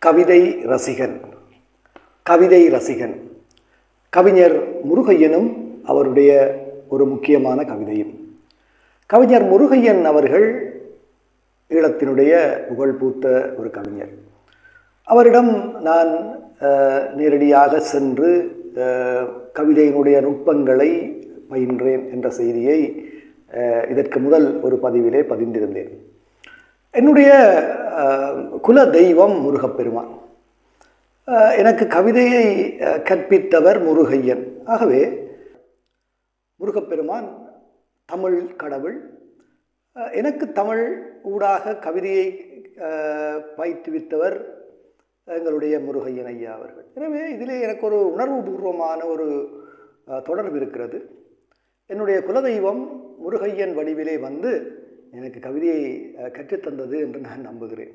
கவிதை ரசிகன். கவிதை ரசிகன் கவிஞர் முருகையனும் அவருடைய ஒரு முக்கியமான கவிதையும். கவிஞர் முருகையன் அவர்கள் ஈழத்தினுடைய புகழ்பூத்த ஒரு கவிஞர். அவரிடம் நான் நேரடியாக சென்று கவிதையினுடைய நுட்பங்களை பயின்றேன் என்ற செய்தியை இதற்கு முதல் ஒரு பதிவிலே பதிந்திருந்தேன். என்னுடைய குல தெய்வம் முருகப்பெருமான். எனக்கு கவிதையை கற்பித்தவர் முருகையன். ஆகவே முருகப்பெருமான் தமிழ் கடவுள். எனக்கு தமிழ் ஊடாக கவிதையை பயிற்றுவித்தவர் எங்களுடைய முருகையன் ஐயா அவர்கள். எனவே இதிலே எனக்கு ஒரு உணர்வுபூர்வமான ஒரு தொடர்பு இருக்கிறது. என்னுடைய குலதெய்வம் முருகையன் வடிவிலே வந்து எனக்கு கவிதையை கற்றுத்தந்தது என்று நான் நம்புகிறேன்.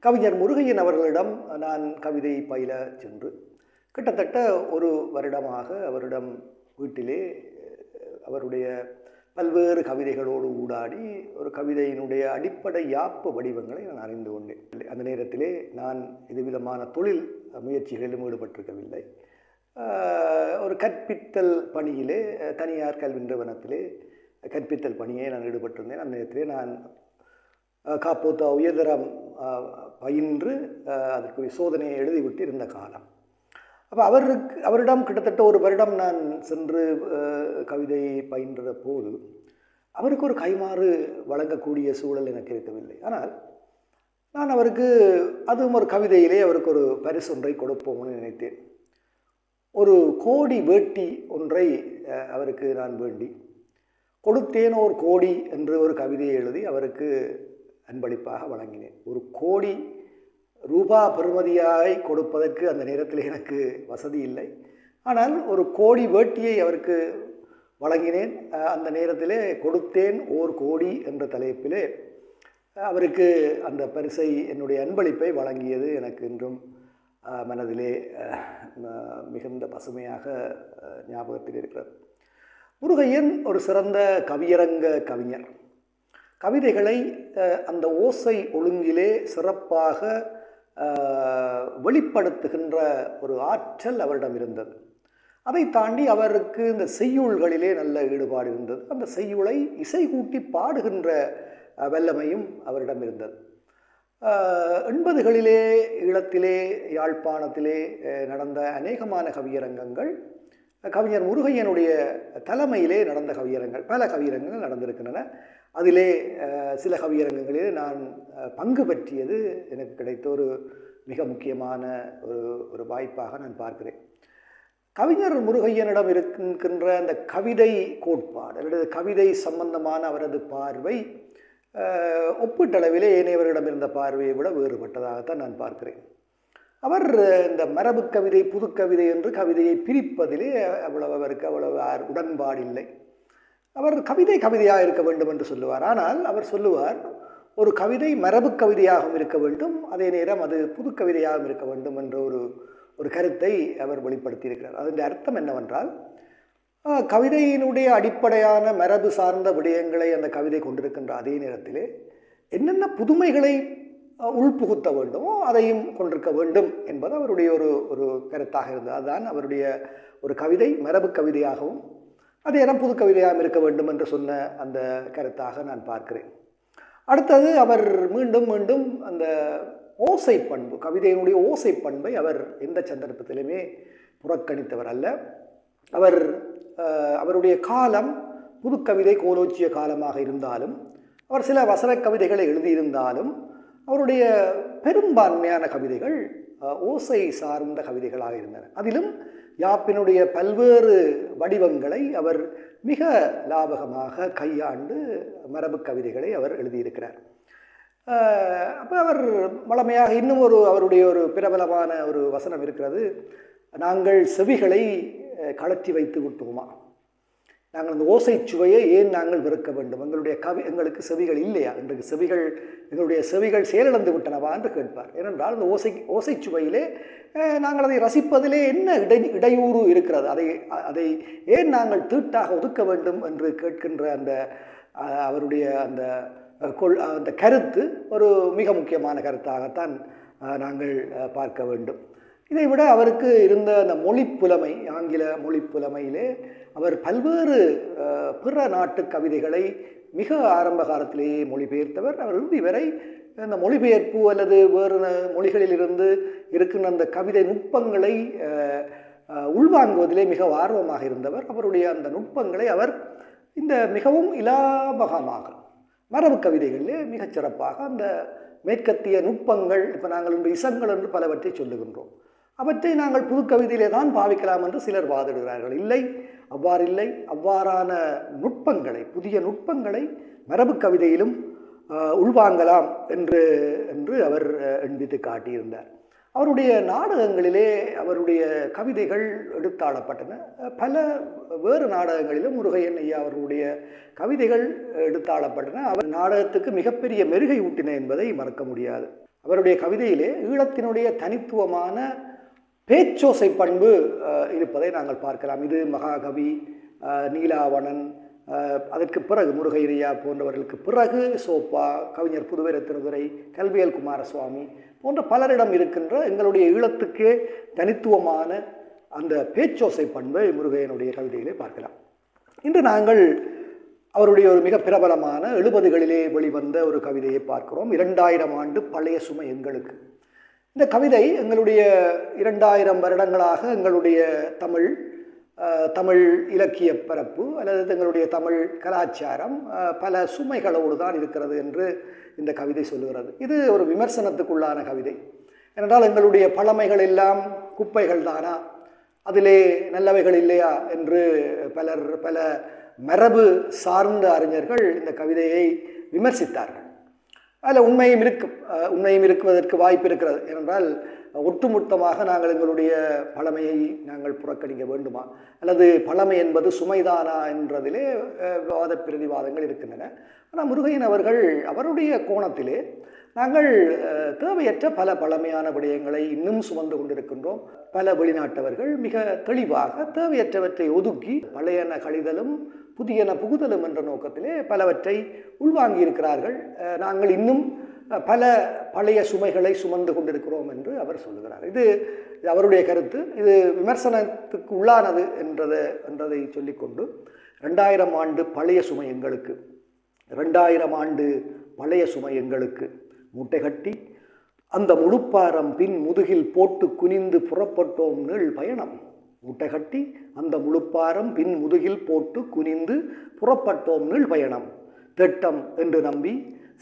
கவிஞர் முருகையன் அவர்களிடம் நான் கவிதை பயில சென்று கிட்டத்தட்ட ஒரு வருடமாக அவரிடம் வீட்டிலே அவருடைய பல்வேறு கவிதைகளோடு ஊடாடி ஒரு கவிதையினுடைய அடிப்படை யாப்பு வடிவங்களை நான் அறிந்து கொண்டேன். அந்த நேரத்திலே நான் எதுவிதமான தொழில் முயற்சிகளிலும் ஈடுபட்டிருக்கவில்லை. ஒரு கற்பித்தல் பணியிலே தனியார் கல்வி நிறுவனத்திலே கற்பித்தல் பணியை நான் ஈடுபட்டிருந்தேன். அந்த நேரத்திலே நான் காப்போத்தா உயர்தரம் பயின்று அதற்குரிய சோதனையை எழுதிவிட்டு இருந்த காலம். அப்போ அவரிடம் கிட்டத்தட்ட ஒரு வருடம் நான் சென்று கவிதை பயின்ற போது அவருக்கு ஒரு கைமாறு வழங்கக்கூடிய சூழல் எனக்கு இருக்கவில்லை. ஆனால் நான் அவருக்கு அதுவும் ஒரு கவிதையிலே அவருக்கு ஒரு பரிசு ஒன்றை கொடுப்போம்னு நினைத்தேன். ஒரு கோடி வேட்டி ஒன்றை அவருக்கு நான் வேண்டி கொடுத்தேன். ஒரு கோடி என்று ஒரு கவிதையை எழுதி அவருக்கு அன்பளிப்பாக வழங்கினேன். ஒரு கோடி ரூபா பெறுமதியாய் கொடுப்பதற்கு அந்த நேரத்தில் எனக்கு வசதி இல்லை. ஆனால் ஒரு கோடி வேட்டியை அவருக்கு வழங்கினேன். அந்த நேரத்திலே கொடுத்தேன் ஓர் கோடி என்ற தலைப்பிலே அவருக்கு அந்த பரிசை என்னுடைய அன்பளிப்பை வழங்கியது எனக்கு இன்றும் மனதிலே மிகுந்த பசுமையாக ஞாபகத்தில் இருக்கிறது. முருகையன் ஒரு சிறந்த கவியரங்க கவிஞர். கவிதைகளை அந்த ஓசை ஒழுங்கிலே சிறப்பாக வெளிப்படுத்துகின்ற ஒரு ஆற்றல் அவரிடம் இருந்தது. அதை தாண்டி அவருக்கு இந்த செய்யுள்களிலே நல்ல ஈடுபாடு இருந்தது. அந்த செய்யுளை இசை கூட்டி பாடுகின்ற வல்லமையும் அவரிடம் இருந்தது. 80களிலே ஈழத்திலே யாழ்ப்பாணத்திலே நடந்த அநேகமான கவியரங்கங்கள் கவிஞர் முருகையனுடைய தலைமையிலே நடந்த கவியரங்கள், பல கவியரங்கங்கள் நடந்திருக்கின்றன. அதிலே சில கவியரங்கங்களிலே நான் பங்கு பற்றியது எனக்கு கிடைத்த ஒரு மிக முக்கியமான ஒரு வாய்ப்பாக நான் பார்க்கிறேன். கவிஞர் முருகையனிடம் இருக்கின்ற அந்த கவிதை கோட்பாடு அல்லது கவிதை சம்பந்தமான அவரது பார்வை ஒப்பீட்டளவிலே ஏனையவரிடம் இருந்த பார்வையை விட வேறுபட்டதாகத்தான் நான் பார்க்கிறேன். அவர் இந்த மரபு கவிதை புது கவிதை என்று கவிதையை பிரிப்பதிலே அவருக்கு அவ்வளவு உடன்பாடில்லை. அவர் கவிதையாக இருக்க வேண்டும் என்று சொல்லுவார். ஆனால் அவர் சொல்லுவார், ஒரு கவிதை மரபு கவிதையாகவும் இருக்க வேண்டும், அதே நேரம் அது புது கவிதையாகவும் இருக்க வேண்டும் என்ற ஒரு கருத்தை அவர் வெளிப்படுத்தியிருக்கிறார். அதன் அர்த்தம் என்னவென்றால், கவிதையினுடைய அடிப்படையான மரபு சார்ந்த விடயங்களை அந்த கவிதை கொண்டிருக்கின்ற அதே நேரத்திலே என்னென்ன புதுமைகளை உள்புகுத்த வேண்டுமோ அதையும் கொண்டிருக்க வேண்டும் என்பது அவருடைய ஒரு கருத்தாக இருந்தது. அதுதான் அவருடைய ஒரு கவிதை மரபு கவிதையாகவும் அதே நேரம் புது கவிதையாகவும் இருக்க வேண்டும் என்று சொன்ன அந்த கருத்தாக நான் பார்க்கிறேன். அடுத்தது அவர் மீண்டும் மீண்டும் அந்த ஓசை பண்பு, கவிதையினுடைய ஓசை பண்பை அவர் எந்த சந்தர்ப்பத்திலுமே புறக்கணித்தவர் அல்ல. அவருடைய காலம் புது கவிதை கோலோச்சிய காலமாக இருந்தாலும் அவர் சில வசன கவிதைகளை எழுதியிருந்தாலும் அவருடைய பெரும்பான்மையான கவிதைகள் ஓசை சார்ந்த கவிதைகளாக இருந்தன. அதிலும் யாப்பினுடைய பல்வேறு வடிவங்களை அவர் மிக லாபகமாக கையாண்டு மரபு கவிதைகளை அவர் எழுதியிருக்கிறார். அப்போ அவர் வளமையாக இன்னும் அவருடைய ஒரு பிரபலமான ஒரு வசனம் இருக்கிறது, நாங்கள் செவிகளை கழற்றி வைத்து விட்டோமா, நாங்கள் அந்த ஓசை சுவையை ஏன் நாங்கள் வெறுக்க வேண்டும், எங்களுக்கு செவிகள் இல்லையா, இன்றைக்கு எங்களுடைய செவிகள் செயலிழந்து விட்டனவா என்று கேட்பார். ஏனென்றால் அந்த ஓசை சுவையிலே நாங்கள் அதை ரசிப்பதிலே என்ன இடையூறு இருக்கிறது, அதை ஏன் நாங்கள் தீட்டாக ஒதுக்க வேண்டும் என்று கேட்கின்ற அவருடைய அந்த கருத்து ஒரு மிக முக்கியமான கருத்தாகத்தான் நாங்கள் பார்க்க வேண்டும். இதைவிட அவருக்கு இருந்த அந்த மொழிப்புலமை, ஆங்கில மொழிப்புலமையிலே அவர் பல்வேறு பிற நாட்டு கவிதைகளை மிக ஆரம்ப காலத்திலேயே மொழிபெயர்த்தவர். அவர் இறுதி வரை அந்த மொழிபெயர்ப்பு அல்லது வேறு மொழிகளிலிருந்து இருக்கின்ற அந்த கவிதை நுட்பங்களை உள்வாங்குவதிலே மிக ஆர்வமாக இருந்தவர். அவருடைய அந்த நுட்பங்களை அவர் இந்த மிகவும் இலாபகமாக மரபு கவிதைகளிலே மிகச்சிறப்பாக அந்த மேற்கத்திய நுட்பங்கள், இப்போ நாங்கள் இன்று இசங்கள் என்று பலவற்றை சொல்லுகின்றோம், அவற்றை நாங்கள் புது கவிதையிலே தான் பாவிக்கலாம் என்று சிலர் வாதிடுகிறார்கள். இல்லை, அவ்வாறில்லை. அவ்வாறான நுட்பங்களை, புதிய நுட்பங்களை மரபு கவிதையிலும் உள்வாங்கலாம் என்று அவர் எண்பித்து காட்டியிருந்தார். அவருடைய நாடகங்களிலே அவருடைய கவிதைகள் எடுத்தாளப்பட்டன. பல வேறு நாடகங்களிலும் முருகையன் ஐயா அவர்களுடைய கவிதைகள் எடுத்தாளப்பட்டன. அவர் நாடகத்துக்கு மிகப்பெரிய மெருகை ஊட்டின என்பதை மறக்க முடியாது. அவருடைய கவிதையிலே ஈழத்தினுடைய தனித்துவமான பேச்சோசை பண்பு இருப்பதை நாங்கள் பார்க்கலாம். இது மகாகவி, நீலாவணன், அதற்கு பிறகு முருகையா போன்றவர்களுக்கு பிறகு சோப்பா, கவிஞர் புதுவை ரத்தினதுரை, கல்வியல் குமாரசுவாமி போன்ற பலரிடம் இருக்கின்ற எங்களுடைய ஈழத்துக்கே தனித்துவமான அந்த பேச்சோசை பண்பை முருகையனுடைய கவிதையிலே பார்க்கலாம். இன்று நாங்கள் அவருடைய ஒரு மிக பிரபலமான 70களிலே வெளிவந்த ஒரு கவிதையை பார்க்கிறோம். 2000 ஆண்டு பழைய சுமை எங்களுக்கு. இந்த கவிதை எங்களுடைய 2000 வருடங்களாக எங்களுடைய தமிழ் இலக்கிய பரப்பு அல்லது எங்களுடைய தமிழ் கலாச்சாரம் பல சுமைகளோடு தான் இருக்கிறது என்று இந்த கவிதை சொல்லுகிறது. இது ஒரு விமர்சனத்துக்குள்ளான கவிதை. ஏனென்றால் எங்களுடைய பழமைகள் எல்லாம் குப்பைகள் தானா, அதிலே நல்லவைகள் இல்லையா என்று பல மரபு சார்ந்த அறிஞர்கள் இந்த கவிதையை விமர்சித்தார்கள். அதில் உண்மையும் இருக்குவதற்கு வாய்ப்பு இருக்கிறது. ஏனென்றால் ஒட்டுமொத்தமாக நாங்கள் எங்களுடைய பழமையை நாங்கள் புறக்கணிக்க வேண்டுமா, அல்லது பழமை என்பது சுமைதானா என்றதிலே வாத பிரதிவாதங்கள் இருக்கின்றன. ஆனால் முருகையன் அவர்கள் அவருடைய கோணத்திலே நாங்கள் தேவையற்ற பல பழமையான விடயங்களை இன்னும் சுமந்து கொண்டிருக்கின்றோம். பல வெளிநாட்டவர்கள் மிக தெளிவாக தேவையற்றவற்றை ஒதுக்கி பழையன கழிதலும் புதியன புகுதலும் என்ற நோக்கத்திலே பலவற்றை உள்வாங்கி இருக்கிறார்கள். நாங்கள் இன்னும் பல பழைய சுமைகளை சுமந்து கொண்டிருக்கிறோம் என்று அவர் சொல்லுகிறார். இது அவருடைய கருத்து. இது விமர்சனத்துக்கு உள்ளானது என்றதை சொல்லிக்கொண்டு 2000 ஆண்டு பழைய சுமை எங்களுக்கு, 2000 ஆண்டு பழைய சுமை எங்களுக்கு, மூட்டை கட்டி அந்த முழுப்பாரம் பின் முதுகில் போட்டு குனிந்து புறப்பட்டோம் நீள் பயணம். மூட்டை கட்டி அந்த முழுப்பாரம் பின் முதுகில் போட்டு குனிந்து புறப்பட்டோம் நீள் பயணம். திட்டம் என்று நம்பி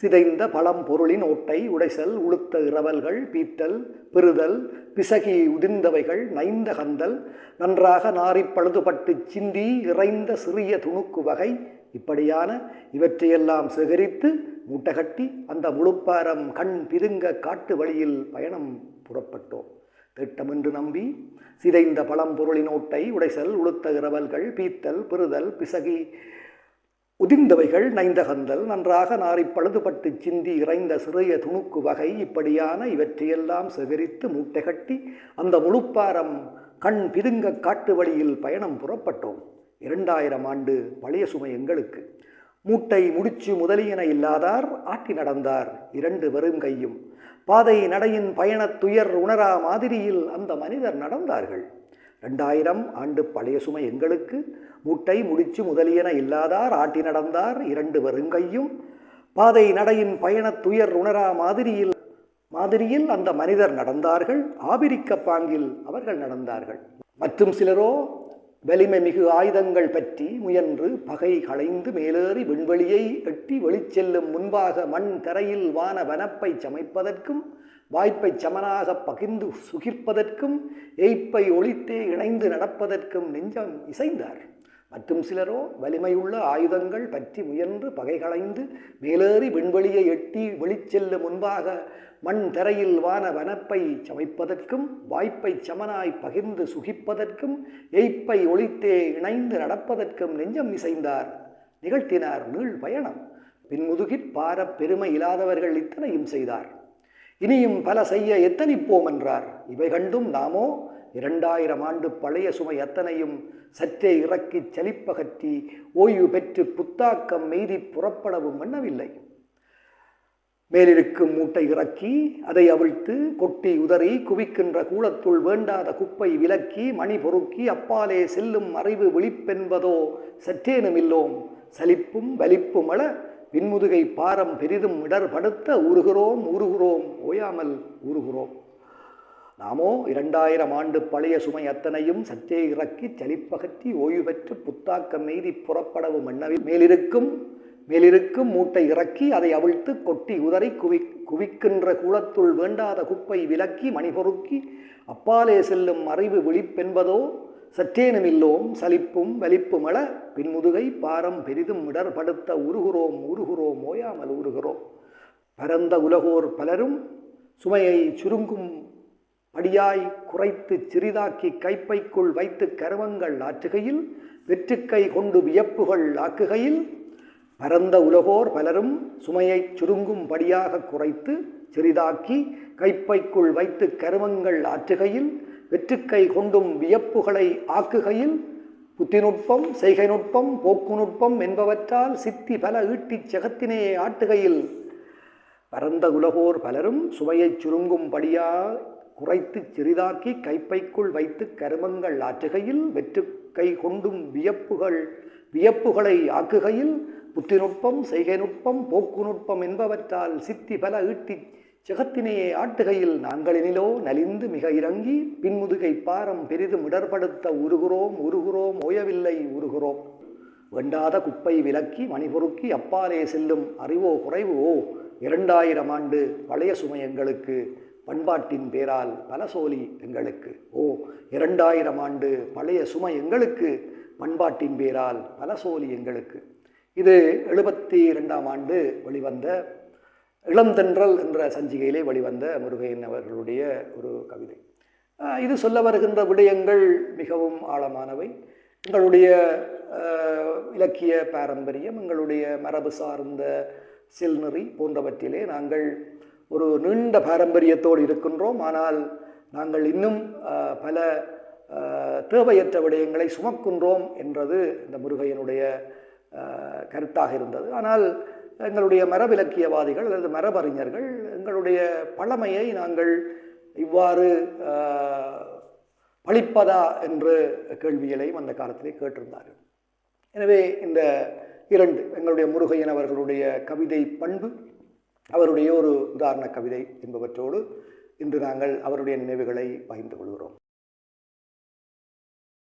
சிதைந்த பழம் பொருளின் ஓட்டை உடைசல் உளுத்த இரவல்கள் பீட்டல் பெறுதல் பிசகி உதிர்ந்தவைகள் நைந்த கந்தல் நன்றாக நாரி பழுதுபட்டு சிந்தி இறைந்த சிறிய துணுக்கு வகை இப்படியான இவற்றையெல்லாம் சேகரித்து மூட்டகட்டி அந்த முழுப்பாரம் கண் பிதுங்க காட்டு வழியில் பயணம் புறப்பட்டோம். திட்டம் என்று நம்பி சிதைந்த பழம்பொருளின் ஓட்டை உடைசல் உளுத்த இரவல்கள் பீத்தல் பெறுதல் பிசகி உதிர்ந்தவைகள் நைந்தகந்தல் நன்றாக நாரி பழுதுபட்டு சிந்தி இறைந்த சிறிய துணுக்கு வகை இப்படியான இவற்றையெல்லாம் சேகரித்து மூட்டை கட்டி அந்த முழுப்பாரம் கண் பிதுங்க காட்டு வழியில் பயணம் புறப்பட்டோம். 2000 ஆண்டு பழைய சுமை எங்களுக்கு. மூட்டை முடிச்சு முதலியன இல்லாதார் ஆட்டி நடந்தார் 2 வெறும் கையும். பாதை நடையின் பயணத் துயர் உணரா மாதிரியில் அந்த மனிதர் நடந்தார்கள். 2000 ஆண்டு பழைய சுமை எங்களுக்கு. மூட்டை முடிச்சு முதலியன இல்லாதார் ஆட்டி நடந்தார் 2 வெறுங்கையும். பாதை நடையின் பயணத் துயர் உணரா மாதிரியில் அந்த மனிதர் நடந்தார்கள். ஆபிரிக்க பாங்கில் அவர்கள் நடந்தார்கள். மற்றும் சிலரோ வலிமை மிகு ஆயுதங்கள் பற்றி முயன்று பகை களைந்து மேலேறி விண்வெளியை எட்டி வெளிச்செல்லும் முன்பாக மண் தரையில் வான வனப்பை சமைப்பதற்கும் வாய்ப்பை சமனாக பகிர்ந்து சுகிர்ப்பதற்கும் எய்ப்பை ஒளித்தே இணைந்து நடப்பதற்கும் நெஞ்சம் இசைந்தார். மற்றும் சிலரோ வலிமையுள்ள ஆயுதங்கள் பற்றி முயன்று பகை களைந்து மேலேறி விண்வெளியை எட்டி வெளிச்செல்லும் முன்பாக மண் தரையில் வான வனப்பை சமைப்பதற்கும் வாய்ப்பை சமனாய் பகிர்ந்து சுகிப்பதற்கும் எய்ப்பை ஒளித்தே இணைந்து நடப்பதற்கும் நெஞ்சம் இசைந்தார். நிகழ்த்தினார் நீள் பயணம். பின்முதுகிற் பாரப் பெருமை இல்லாதவர்கள் இத்தனையும் செய்தார். இனியும் பல செய்ய எத்தனிப்போம் என்றார். இவை கண்டும் நாமோ 2000 ஆண்டு பழைய சுமை அத்தனையும் சற்றே இறக்கி சலிப்பகற்றி ஓய்வு பெற்று புத்தாக்கம் மெய்தி புறப்படவும் எண்ணவில்லை. மேலிருக்கும் மூட்டை இறக்கி அதை அவிழ்த்து கொட்டி உதறி குவிக்கின்ற கூளத்துள் வேண்டாத குப்பை விலக்கி மணி பொறுக்கி அப்பாலே செல்லும் அறிவு விழிப்பென்பதோ சற்றேனுமில்லோம் சலிப்பும் வலிப்புமள பின்முதுகை பாரம் பெரிதும் இடர்படுத்த ஊறுகிறோம் ஊறுகிறோம் ஓயாமல் ஊறுகிறோம். நாமோ 2000 ஆண்டு பழைய சுமை அத்தனையும் சற்றே இறக்கி சலிப்பகற்றி ஓய்வு பெற்று புத்தாக்கம் எய்தி புறப்படவும் எண்ணவே மேலிருக்கும் மூட்டை இறக்கி அதை அவிழ்த்து கொட்டி உதறி குவிக்கின்ற கூளத்துள் வேண்டாத குப்பை விலக்கி மணி பொறுக்கி அப்பாலே செல்லும் அறிவு விழிப்பென்பதோ சற்றேனுமில்லோம் சலிப்பும் வலிப்புமள பின்முதுகை பாரம் பெரிதும் இடர்படுத்த ஊறுகிறோம் ஊறுகிறோம் ஓயாமல் ஊறுகிறோம். பரந்த உலகோர் பலரும் சுமையை சுருங்கும் படியாய் குறைத்து சிறிதாக்கி கைப்பைக்குள் வைத்து கருவங்கள் ஆற்றுகையில் வெற்றுக்கை கொண்டு வியப்புகள் ஆக்குகையில் பரந்த உலகோர் பலரும் சுமையை சுருங்கும் படியாக குறைத்து சிறிதாக்கி கைப்பைக்குள் வைத்து கருவங்கள் ஆற்றுகையில் வெற்றுக்கை கொண்டும் வியப்புகளை ஆக்குகையில் புத்திநுட்பம் செய்கை நுட்பம் போக்கு நுட்பம் என்பவற்றால் சித்தி பல ஈட்டிச் செகத்தினே ஆட்டுகையில் பரந்த உலகோர் பலரும் சுமையை சுருங்கும் படியாக குறைத்து சிறிதாக்கி கைப்பைக்குள் வைத்து கருமங்கள் ஆற்றுகையில் வெற்றுக்கை கொண்டும் வியப்புகளை ஆக்குகையில் புத்திநுட்பம் செய்கை நுட்பம் போக்கு நுட்பம் என்பவற்றால் சித்தி பல ஈட்டி ஜெகத்தினையே ஆட்டுகையில் நாங்களினிலோ நலிந்து மிக இறங்கி பின்முதுகை பாரம் பெரிதும் இடர்படுத்த உருகுறோம் உருகுறோம் ஓயவில்லை உருகுறோம். வேண்டாத குப்பை விலக்கி மணிபொறுக்கி அப்பாலே செல்லும் அறிவோ குறைவோ 2000 ஆண்டு பழைய சுமை எங்களுக்கு பண்பாட்டின் பேரால் பல சோலி எங்களுக்கு. 2000 ஆண்டு பழைய சுமை எங்களுக்கு பண்பாட்டின் பேரால் பல சோலி எங்களுக்கு. இது 72ஆம் ஆண்டு வெளிவந்த இளந்தென்றல் என்ற சஞ்சிகையிலே வெளிவந்த முருகையன் அவர்களுடைய ஒரு கவிதை. இது சொல்ல வருகின்ற விடயங்கள் மிகவும் ஆழமானவை. எங்களுடைய இலக்கிய பாரம்பரியம், எங்களுடைய மரபு சார்ந்த சில்நெறி போன்றவற்றிலே நாங்கள் ஒரு நீண்ட பாரம்பரியத்தோடு இருக்கின்றோம். ஆனால் நாங்கள் இன்னும் பல தேவையற்ற விடயங்களை சுமக்கின்றோம் என்றது இந்த முருகையனுடைய கருத்தாக இருந்தது. ஆனால் எங்களுடைய மரபிலக்கியவாதிகள் அல்லது மரபறிஞர்கள் எங்களுடைய பழமையை நாங்கள் இவ்வாறு பழிப்பதா என்று கேள்விகளையும் அந்த காலத்திலே கேட்டிருந்தார்கள். எனவே இந்த 2 எங்களுடைய முருகையன் அவர்களுடைய கவிதை பண்பு, அவருடைய ஒரு உதாரண கவிதை என்பவற்றோடு இன்று நாங்கள் அவருடைய நினைவுகளை பகிர்ந்து கொள்கிறோம்.